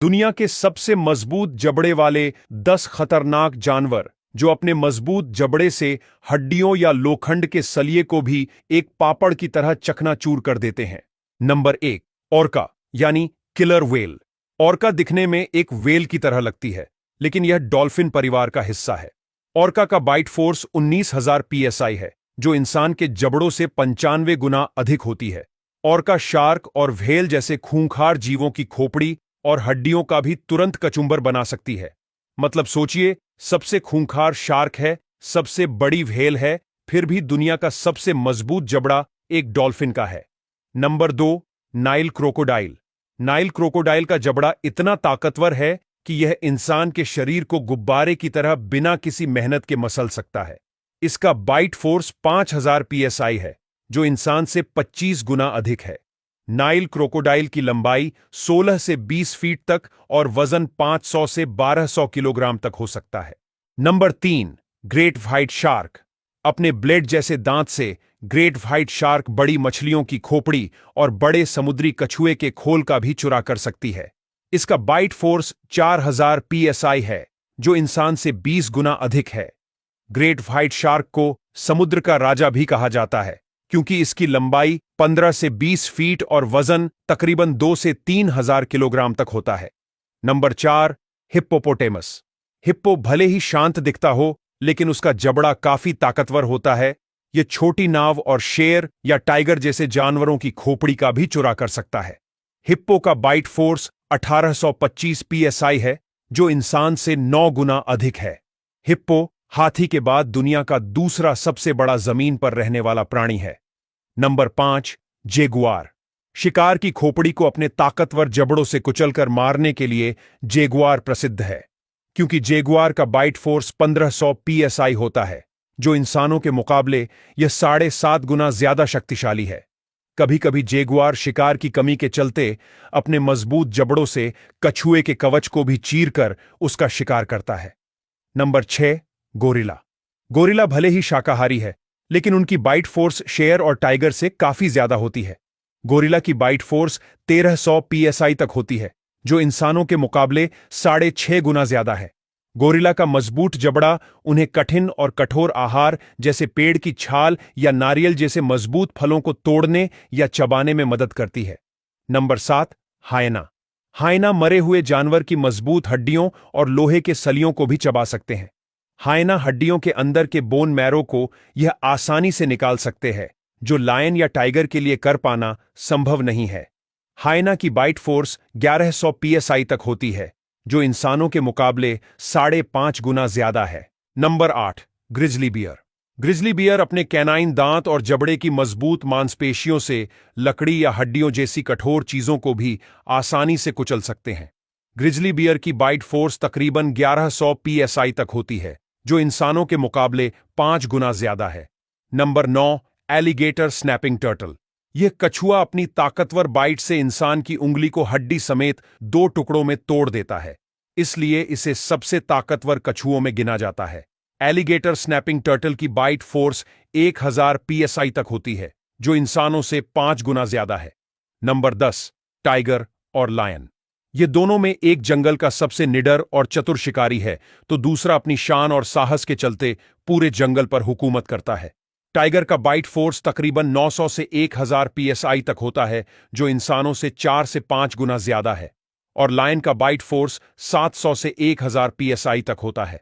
दुनिया के सबसे मजबूत जबड़े वाले 10 खतरनाक जानवर जो अपने मजबूत जबड़े से हड्डियों या लोखंड के सलिए को भी एक पापड़ की तरह चकनाचूर कर देते हैं। नंबर 1, ऑर्का यानी किलर व्हेल। ऑर्का दिखने में एक व्हेल की तरह लगती है, लेकिन यह डॉल्फिन परिवार का हिस्सा है। ऑर्का का बाइट फोर्स 19,000 psi है, जो इंसान के जबड़ों से 95 गुना अधिक होती है। ऑर्का शार्क और व्हेल जैसे खूंखार जीवों की खोपड़ी और हड्डियों का भी तुरंत कचुंबर बना सकती है। मतलब सोचिए, सबसे खूंखार शार्क है, सबसे बड़ी व्हेल है, फिर भी दुनिया का सबसे मजबूत जबड़ा एक डॉल्फिन का है। Number 2, Nile crocodile. Nile crocodile का जबड़ा इतना ताकतवर है कि यह इंसान के शरीर को गुब्बारे की तरह बिना किसी मेहनत के मसल सकता है। इसका बाइट फोर्स 5,000 psi है, जो इंसान से 25 गुना अधिक है। नाइल क्रोकोडाइल की लंबाई 16 से 20 फीट तक और वजन 500 से 1200 किलोग्राम तक हो सकता है। Number 3, great white shark. अपने ब्लेड जैसे दांत से ग्रेट व्हाइट शार्क बड़ी मछलियों की खोपड़ी और बड़े समुद्री कछुए के खोल का भी चुरा कर सकती है। इसका बाइट फोर्स 4,000 psi है, जो इंसान से 20 गुना अधिक है। ग्रेट व्हाइट शार्क को समुद्र का राजा भी कहा जाता है, क्योंकि इसकी लंबाई 15 से 20 फीट और वजन तकरीबन 2 से 3,000 किलोग्राम तक होता है। Number 4, hippopotamus. हिप्पो भले ही शांत दिखता हो, लेकिन उसका जबड़ा काफी ताकतवर होता है। यह छोटी नाव और शेर या टाइगर जैसे जानवरों की खोपड़ी का भी चुरा कर सकता है। हिप्पो का बाइट फोर्स 1825 psi है, जो इंसान से 9 गुना अधिक है। हिप्पो हाथी के बाद दुनिया का दूसरा सबसे बड़ा जमीन पर रहने वाला प्राणी है। Number 5, Jaguar. शिकार की खोपड़ी को अपने ताकतवर जबड़ों से कुचलकर मारने के लिए जेगुआर प्रसिद्ध है, क्योंकि जेगुआर का बाइट फोर्स 1500 psi होता है, जो इंसानों के मुकाबले यह 7.5 गुना ज्यादा शक्तिशाली है। कभी कभी जेगुआर शिकार की कमी के चलते अपने मजबूत जबड़ों से कछुए के कवच को भी चीरकर उसका शिकार करता है। Number 6, gorilla. गोरिला भले ही शाकाहारी है, लेकिन उनकी बाइट फोर्स शेर और टाइगर से काफी ज्यादा होती है। गोरिला की बाइट फोर्स 1300 psi तक होती है, जो इंसानों के मुकाबले 6.5 गुना ज्यादा है। गोरिला का मजबूत जबड़ा उन्हें कठिन और कठोर आहार जैसे पेड़ की छाल या नारियल जैसे मजबूत फलों को तोड़ने या चबाने में मदद करती है। नंबर 7, हायना। हायना मरे हुए जानवर की मजबूत हड्डियों और लोहे के सलियों को भी चबा सकते हैं। हायना हड्डियों के अंदर के बोन मैरो को यह आसानी से निकाल सकते हैं, जो लायन या टाइगर के लिए कर पाना संभव नहीं है। हायना की बाइट फोर्स 1100 psi तक होती है, जो इंसानों के मुकाबले 5.5 गुना ज्यादा है। Number 8, grizzly bear. Grizzly bear अपने कैनाइन दांत और जबड़े की मजबूत मांसपेशियों से लकड़ी या हड्डियों जैसी कठोर चीजों को भी आसानी से कुचल सकते हैं। ग्रिजली बियर की बाइट फोर्स तकरीबन 1100 psi तक होती है, जो इंसानों के मुकाबले 5 गुना ज्यादा है। Number 9, alligator snapping turtle. यह कछुआ अपनी ताकतवर बाइट से इंसान की उंगली को हड्डी समेत 2 टुकड़ों में तोड़ देता है, इसलिए इसे सबसे ताकतवर कछुओं में गिना जाता है। एलिगेटर स्नैपिंग टर्टल की बाइट फोर्स 1000 psi तक होती है, जो इंसानों से 5 गुना ज्यादा है। नंबर 10, टाइगर और लायन। ये दोनों में एक जंगल का सबसे निडर और चतुर शिकारी है, तो दूसरा अपनी शान और साहस के चलते पूरे जंगल पर हुकूमत करता है। टाइगर का बाइट फोर्स तकरीबन 900 से 1000 psi तक होता है, जो इंसानों से 4 से 5 गुना ज्यादा है। और लायन का बाइट फोर्स 700 से 1000 psi तक होता है।